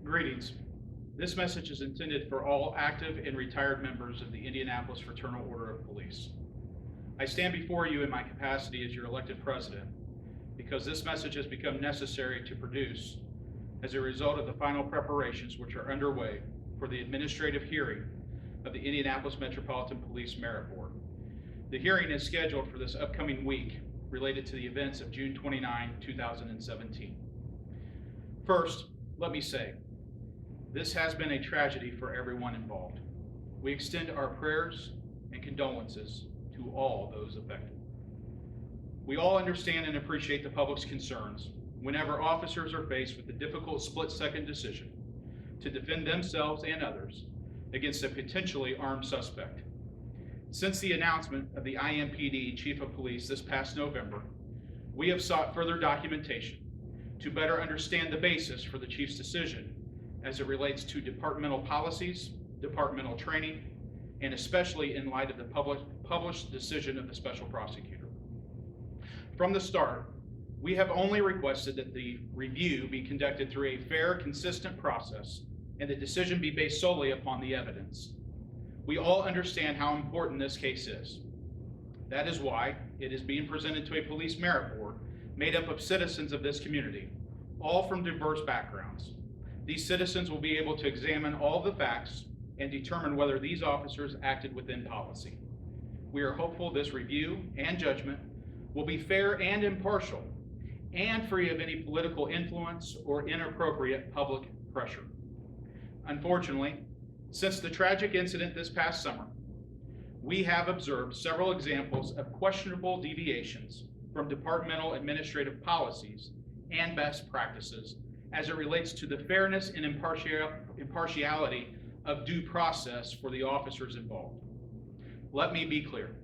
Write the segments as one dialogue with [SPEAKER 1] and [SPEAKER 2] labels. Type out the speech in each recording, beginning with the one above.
[SPEAKER 1] Greetings. This message is intended for all active and retired members of the Indianapolis Fraternal Order of Police. I stand before you in my capacity as your elected president because this message has become necessary to produce as a result of the final preparations which are underway for the administrative hearing of the Indianapolis Metropolitan Police Merit Board. The hearing is scheduled for this upcoming week related to the events of June 29, 2017. First, let me say, this has been a tragedy for everyone involved. We extend our prayers and condolences to all those affected. We all understand and appreciate the public's concerns whenever officers are faced with the difficult split-second decision to defend themselves and others against a potentially armed suspect. Since the announcement of the IMPD Chief of Police this past November, we have sought further documentation to better understand the basis for the Chief's decision as it relates to departmental policies, departmental training, and especially in light of the published decision of the special prosecutor. From the start, we have only requested that the review be conducted through a fair, consistent process and the decision be based solely upon the evidence. We all understand how important this case is. That is why it is being presented to a police merit board made up of citizens of this community, all from diverse backgrounds. These citizens will be able to examine all the facts and determine whether these officers acted within policy. We are hopeful this review and judgment will be fair and impartial and free of any political influence or inappropriate public pressure. Unfortunately, since the tragic incident this past summer, we have observed several examples of questionable deviations from departmental administrative policies and best practices as it relates to the fairness and impartiality of due process for the officers involved. Let me be clear.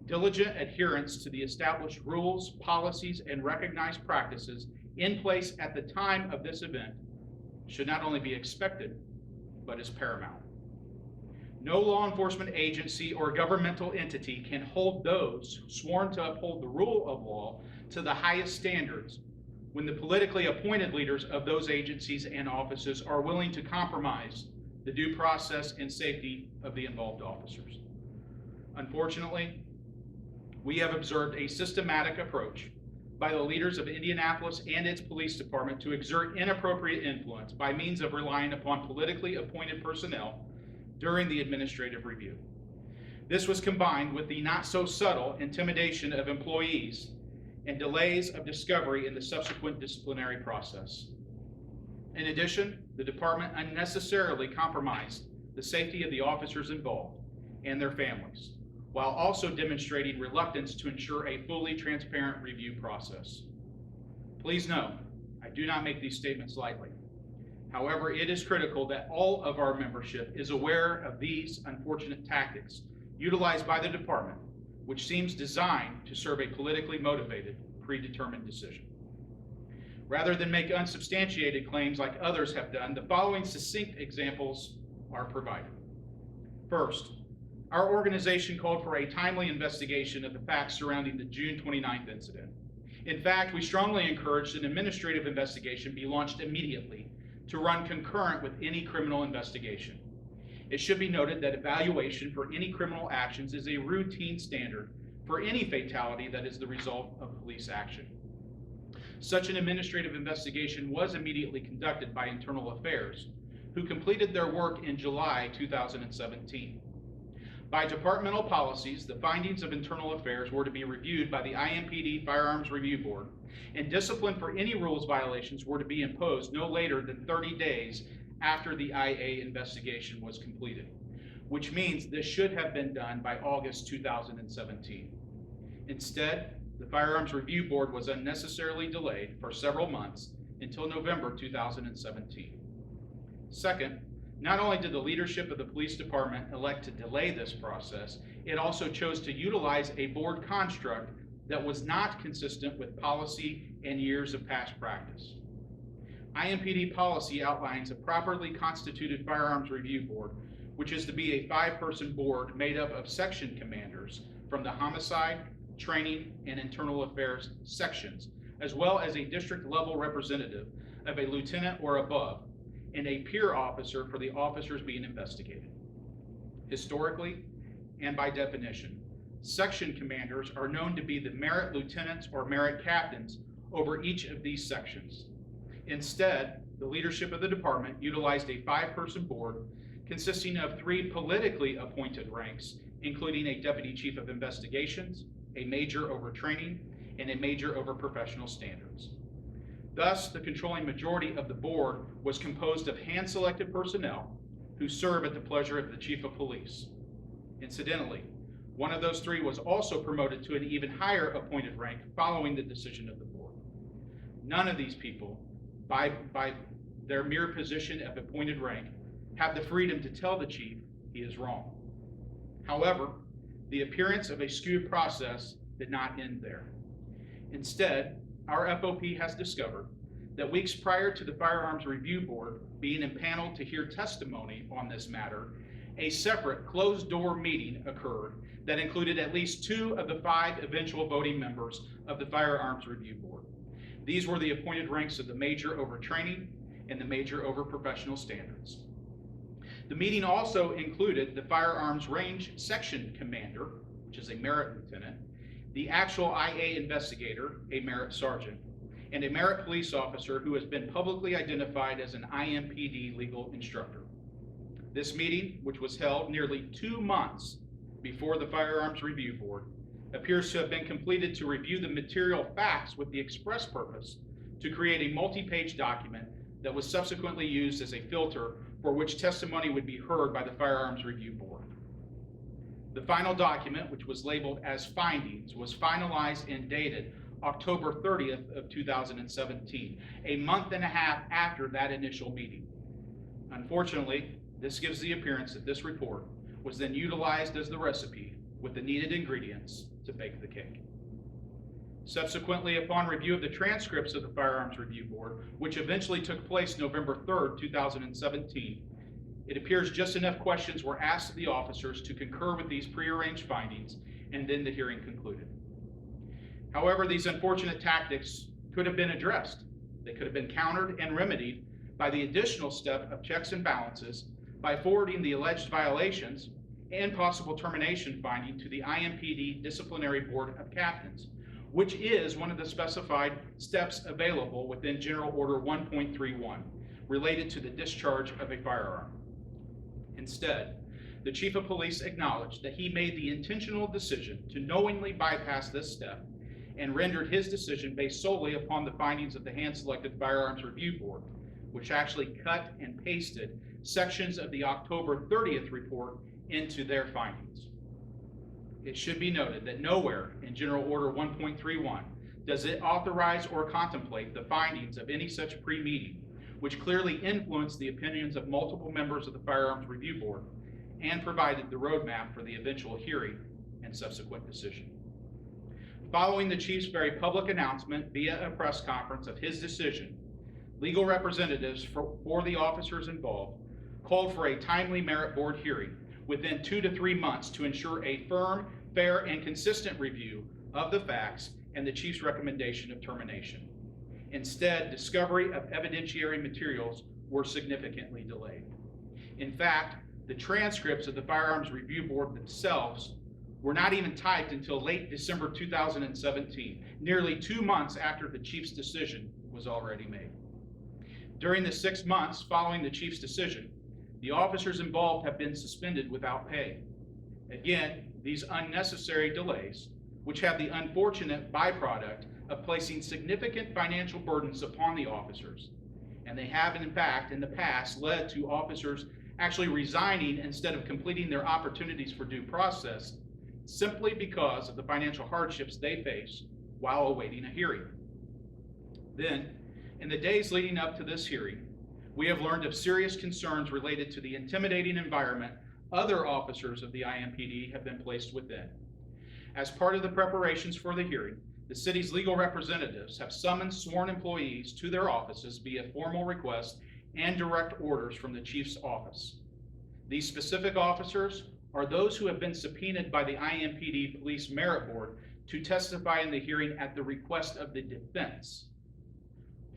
[SPEAKER 1] Diligent adherence to the established rules, policies, and recognized practices in place at the time of this event should not only be expected, but is paramount. No law enforcement agency or governmental entity can hold those sworn to uphold the rule of law to the highest standards when the politically appointed leaders of those agencies and offices are willing to compromise the due process and safety of the involved officers. Unfortunately, we have observed a systematic approach by the leaders of Indianapolis and its police department to exert inappropriate influence by means of relying upon politically appointed personnel during the administrative review. This was combined with the not so subtle intimidation of employees and delays of discovery in the subsequent disciplinary process. In addition, the department unnecessarily compromised the safety of the officers involved and their families, while also demonstrating reluctance to ensure a fully transparent review process. Please know, I do not make these statements lightly. However, it is critical that all of our membership is aware of these unfortunate tactics utilized by the department, which seems designed to serve a politically motivated, predetermined decision. Rather than make unsubstantiated claims like others have done, the following succinct examples are provided. First, our organization called for a timely investigation of the facts surrounding the June 29th incident. In fact, we strongly encouraged an administrative investigation be launched immediately to run concurrent with any criminal investigation. It should be noted that evaluation for any criminal actions is a routine standard for any fatality that is the result of police action. Such an administrative investigation was immediately conducted by Internal Affairs, who completed their work in July 2017. By departmental policies, the findings of Internal Affairs were to be reviewed by the IMPD Firearms Review Board, and discipline for any rules violations were to be imposed no later than 30 days after the IA investigation was completed, which means this should have been done by August 2017. Instead, the Firearms Review Board was unnecessarily delayed for several months until November 2017. Second, not only did the leadership of the police department elect to delay this process, it also chose to utilize a board construct that was not consistent with policy and years of past practice. IMPD policy outlines a properly constituted firearms review board, which is to be a 5-person board made up of section commanders from the homicide, training, and internal affairs sections, as well as a district level representative of a lieutenant or above, and a peer officer for the officers being investigated. Historically, and by definition, section commanders are known to be the merit lieutenants or merit captains over each of these sections. Instead, the leadership of the department utilized a 5-person board consisting of 3 politically appointed ranks, including a deputy chief of investigations, a major over training, and a major over professional standards. Thus, the controlling majority of the board was composed of hand-selected personnel who serve at the pleasure of the chief of police. Incidentally, one of those 3 was also promoted to an even higher appointed rank following the decision of the board. None of these people, by their mere position of appointed rank, have the freedom to tell the chief he is wrong. However, the appearance of a skewed process did not end there. Instead, our FOP has discovered that weeks prior to the Firearms Review Board being impaneled to hear testimony on this matter, a separate closed-door meeting occurred that included at least 2 of the 5 eventual voting members of the Firearms Review Board. These were the appointed ranks of the major over training and the major over professional standards. The meeting also included the Firearms Range Section Commander, which is a merit lieutenant, the actual IA investigator, a merit sergeant, and a merit police officer who has been publicly identified as an IMPD legal instructor. This meeting, which was held nearly 2 months before the Firearms Review Board, appears to have been completed to review the material facts with the express purpose to create a multi-page document that was subsequently used as a filter for which testimony would be heard by the Firearms Review Board. The final document, which was labeled as findings, was finalized and dated October 30th of 2017, a month and a half after that initial meeting. Unfortunately, this gives the appearance that this report was then utilized as the recipe with the needed ingredients to bake the cake. Subsequently, upon review of the transcripts of the Firearms Review Board, which eventually took place November 3rd, 2017, it appears just enough questions were asked of the officers to concur with these prearranged findings, and then the hearing concluded. However, these unfortunate tactics could have been addressed. They could have been countered and remedied by the additional step of checks and balances by forwarding the alleged violations and possible termination finding to the IMPD Disciplinary Board of Captains, which is one of the specified steps available within General Order 1.31 related to the discharge of a firearm. Instead, the Chief of Police acknowledged that he made the intentional decision to knowingly bypass this step and rendered his decision based solely upon the findings of the hand-selected Firearms Review Board, which actually cut and pasted sections of the October 30th report into their findings. It should be noted that nowhere in General Order 1.31 does it authorize or contemplate the findings of any such pre-meeting, which clearly influenced the opinions of multiple members of the Firearms Review Board and provided the roadmap for the eventual hearing and subsequent decision. Following the Chief's very public announcement via a press conference of his decision, legal representatives for the officers involved called for a timely merit board hearing within 2 to 3 months to ensure a firm, fair, and consistent review of the facts and the Chief's recommendation of termination. Instead, discovery of evidentiary materials were significantly delayed. In fact, the transcripts of the Firearms Review Board themselves were not even typed until late December 2017, nearly 2 months after the Chief's decision was already made. During the 6 months following the Chief's decision, the officers involved have been suspended without pay. Again, these unnecessary delays, which have the unfortunate byproduct of placing significant financial burdens upon the officers, and they have in fact in the past led to officers actually resigning instead of completing their opportunities for due process simply because of the financial hardships they face while awaiting a hearing. Then, in the days leading up to this hearing, we have learned of serious concerns related to the intimidating environment other officers of the IMPD have been placed within. As part of the preparations for the hearing, the city's legal representatives have summoned sworn employees to their offices via formal request and direct orders from the Chief's office. These specific officers are those who have been subpoenaed by the IMPD Police Merit Board to testify in the hearing at the request of the defense.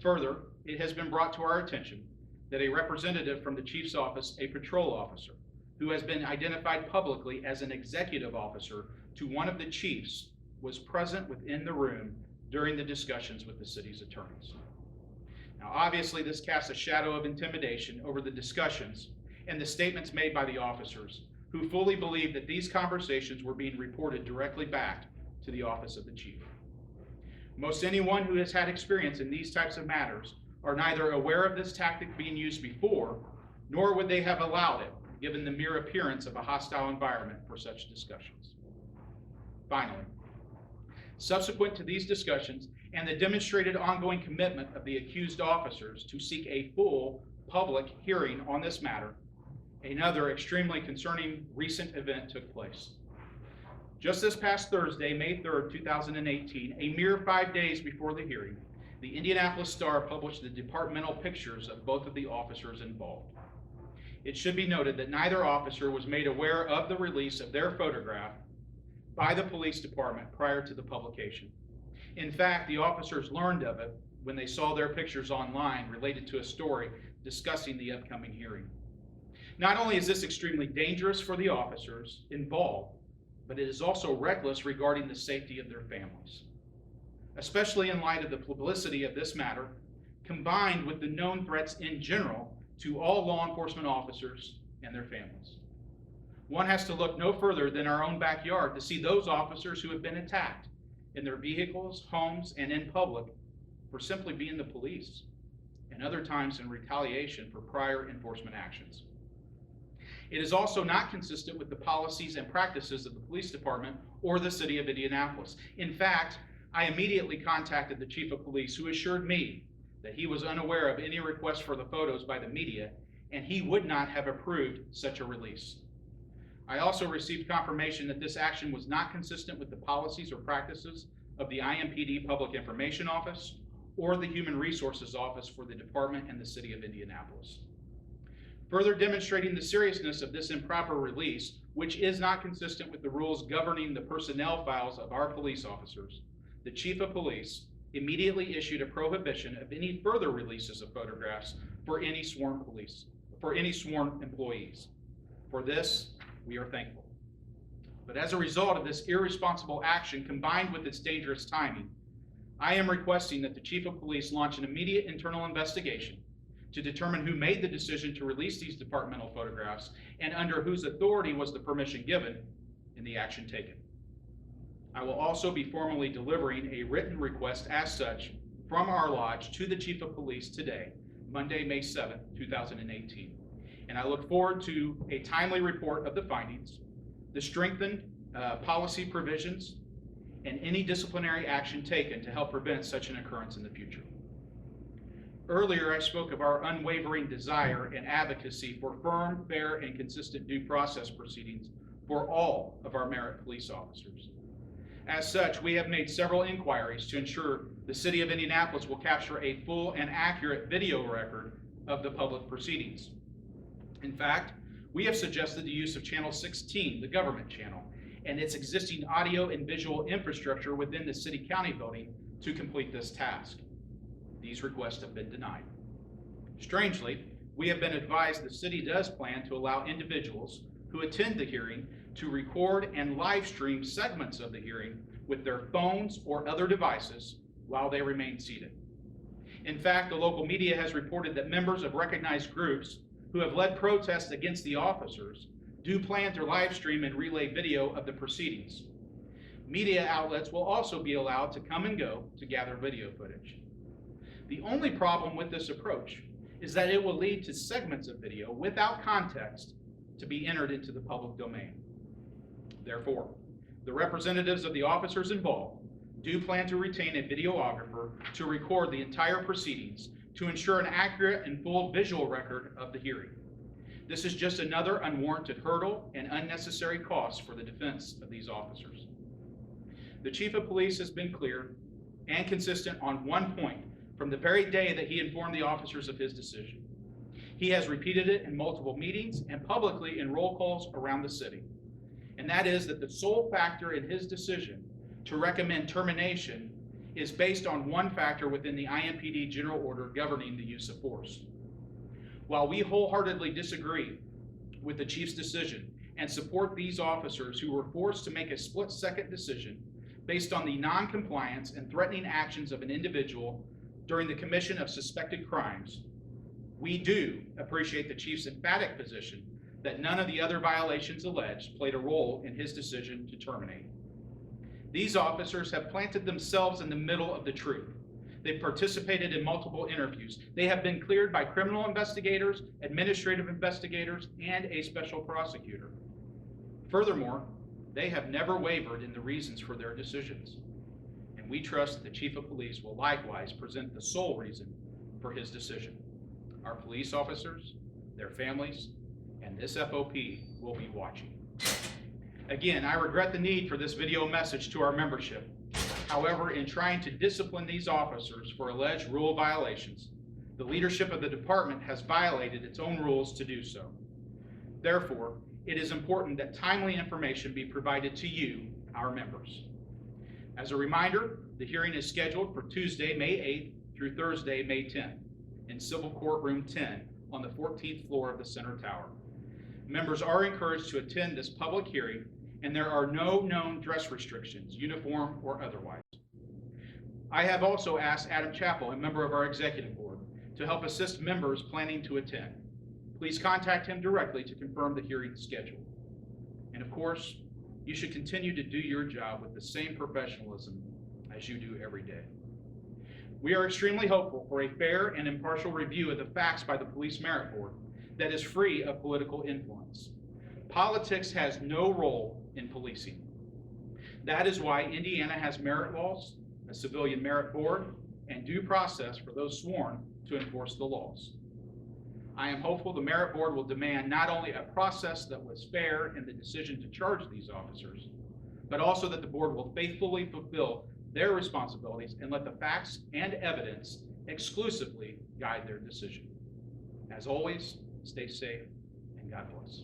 [SPEAKER 1] Further, it has been brought to our attention that a representative from the chief's office, a patrol officer, who has been identified publicly as an executive officer to one of the chiefs, was present within the room during the discussions with the city's attorneys. Now, obviously, this casts a shadow of intimidation over the discussions and the statements made by the officers, who fully believe that these conversations were being reported directly back to the office of the chief. Most anyone who has had experience in these types of matters are neither aware of this tactic being used before, nor would they have allowed it, given the mere appearance of a hostile environment for such discussions. Finally, subsequent to these discussions and the demonstrated ongoing commitment of the accused officers to seek a full public hearing on this matter, another extremely concerning recent event took place. Just this past Thursday, May 3rd, 2018, a mere 5 days before the hearing, the Indianapolis Star published the departmental pictures of both of the officers involved. It should be noted that neither officer was made aware of the release of their photograph by the police department prior to the publication. In fact, the officers learned of it when they saw their pictures online related to a story discussing the upcoming hearing. Not only is this extremely dangerous for the officers involved, but it is also reckless regarding the safety of their families, especially in light of the publicity of this matter, combined with the known threats in general to all law enforcement officers and their families. One has to look no further than our own backyard to see those officers who have been attacked in their vehicles, homes, and in public for simply being the police, and other times in retaliation for prior enforcement actions. It is also not consistent with the policies and practices of the police department or the city of Indianapolis. In fact, I immediately contacted the chief of police, who assured me that he was unaware of any request for the photos by the media, and he would not have approved such a release. I also received confirmation that this action was not consistent with the policies or practices of the IMPD Public Information Office or the Human Resources Office for the department and the city of Indianapolis. Further demonstrating the seriousness of this improper release, which is not consistent with the rules governing the personnel files of our police officers, the chief of police immediately issued a prohibition of any further releases of photographs for any sworn employees. For this, we are thankful. But as a result of this irresponsible action combined with its dangerous timing, I am requesting that the chief of police launch an immediate internal investigation to determine who made the decision to release these departmental photographs and under whose authority was the permission given in the action taken. I will also be formally delivering a written request as such from our lodge to the chief of police today, Monday, May 7th, 2018. And I look forward to a timely report of the findings, the strengthened policy provisions, and any disciplinary action taken to help prevent such an occurrence in the future. Earlier, I spoke of our unwavering desire and advocacy for firm, fair, and consistent due process proceedings for all of our merit police officers. As such, we have made several inquiries to ensure the city of Indianapolis will capture a full and accurate video record of the public proceedings. In fact, we have suggested the use of Channel 16, the government channel, and its existing audio and visual infrastructure within the city-county building to complete this task. These requests have been denied. Strangely, we have been advised the city does plan to allow individuals who attend the hearing to record and live stream segments of the hearing with their phones or other devices while they remain seated. In fact, the local media has reported that members of recognized groups who have led protests against the officers do plan to live stream and relay video of the proceedings. Media outlets will also be allowed to come and go to gather video footage. The only problem with this approach is that it will lead to segments of video without context to be entered into the public domain. Therefore, the representatives of the officers involved do plan to retain a videographer to record the entire proceedings to ensure an accurate and full visual record of the hearing. This is just another unwarranted hurdle and unnecessary cost for the defense of these officers. The chief of police has been clear and consistent on one point from the very day that he informed the officers of his decision. He has repeated it in multiple meetings and publicly in roll calls around the city. And that is that the sole factor in his decision to recommend termination is based on one factor within the IMPD general order governing the use of force. While we wholeheartedly disagree with the chief's decision and support these officers who were forced to make a split-second decision based on the non-compliance and threatening actions of an individual during the commission of suspected crimes, we do appreciate the chief's emphatic position that none of the other violations alleged played a role in his decision to terminate. These officers have planted themselves in the middle of the truth. They've participated in multiple interviews. They have been cleared by criminal investigators, administrative investigators, and a special prosecutor. Furthermore, they have never wavered in the reasons for their decisions. And we trust that the Chief of Police will likewise present the sole reason for his decision. Our police officers, their families, and this FOP will be watching. Again, I regret the need for this video message to our membership. However, in trying to discipline these officers for alleged rule violations, the leadership of the department has violated its own rules to do so. Therefore, it is important that timely information be provided to you, our members. As a reminder, the hearing is scheduled for Tuesday, May 8th through Thursday, May 10th in Civil Court Room 10 on the 14th floor of the Center Tower. Members are encouraged to attend this public hearing, and there are no known dress restrictions, uniform or otherwise. I have also asked Adam Chappell, a member of our executive board, to help assist members planning to attend. Please contact him directly to confirm the hearing schedule. And of course, you should continue to do your job with the same professionalism as you do every day. We are extremely hopeful for a fair and impartial review of the facts by the Police Merit Board that is free of political influence. Politics has no role in policing. That is why Indiana has merit laws, a civilian merit board, and due process for those sworn to enforce the laws. I am hopeful the Merit Board will demand not only a process that was fair in the decision to charge these officers, but also that the board will faithfully fulfill their responsibilities and let the facts and evidence exclusively guide their decision. As always, stay safe and God bless.